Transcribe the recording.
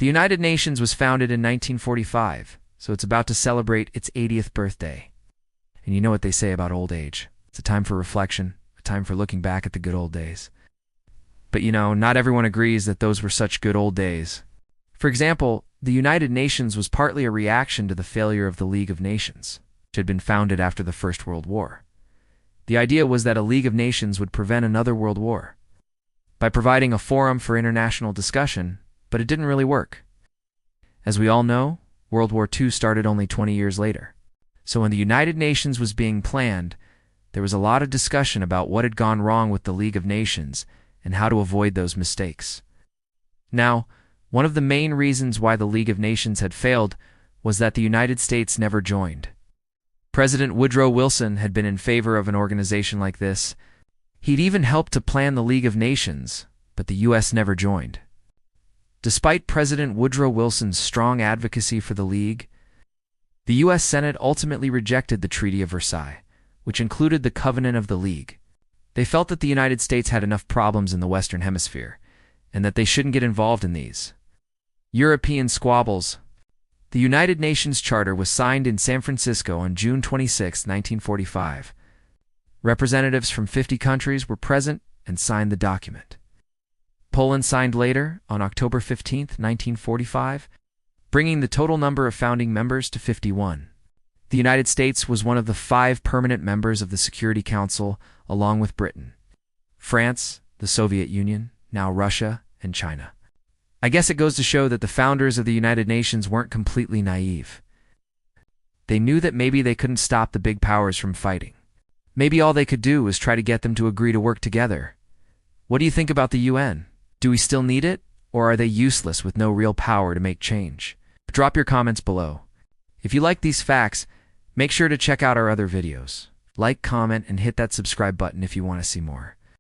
The United Nations was founded in 1945, so it's about to celebrate its 80th birthday. And you know what they say about old age. It's a time for reflection, a time for looking back at the good old days. But not everyone agrees that those were such good old days. For example, the United Nations was partly a reaction to the failure of the League of Nations, which had been founded after the First World War. The idea was that a League of Nations would prevent another world war by providing a forum for international discussion, but it didn't really work. As we all know, World War II started only 20 years later. So when the United Nations was being planned, there was a lot of discussion about what had gone wrong with the League of Nations and how to avoid those mistakes. Now, one of the main reasons why the League of Nations had failed was that the United States never joined. President Woodrow Wilson had been in favor of an organization like this. He'd even helped to plan the League of Nations, but the U.S. never joined. Despite President Woodrow Wilson's strong advocacy for the League, the U.S. Senate ultimately rejected the Treaty of Versailles, which included the Covenant of the League. They felt that the United States had enough problems in the Western Hemisphere, and that they shouldn't get involved in these European squabbles. The United Nations Charter was signed in San Francisco on June 26, 1945. Representatives from 50 countries were present and signed the document. Poland signed later, on October 15, 1945, bringing the total number of founding members to 51. The United States was one of the 5 permanent members of the Security Council, along with Britain, France, the Soviet Union, now Russia, and China. I guess it goes to show that the founders of the United Nations weren't completely naive. They knew that maybe they couldn't stop the big powers from fighting. Maybe all they could do was try to get them to agree to work together. What do you think about the UN? Do we still need it, or are they useless with no real power to make change? Drop your comments below. If you like these facts, make sure to check out our other videos. Like, comment, and hit that subscribe button if you want to see more.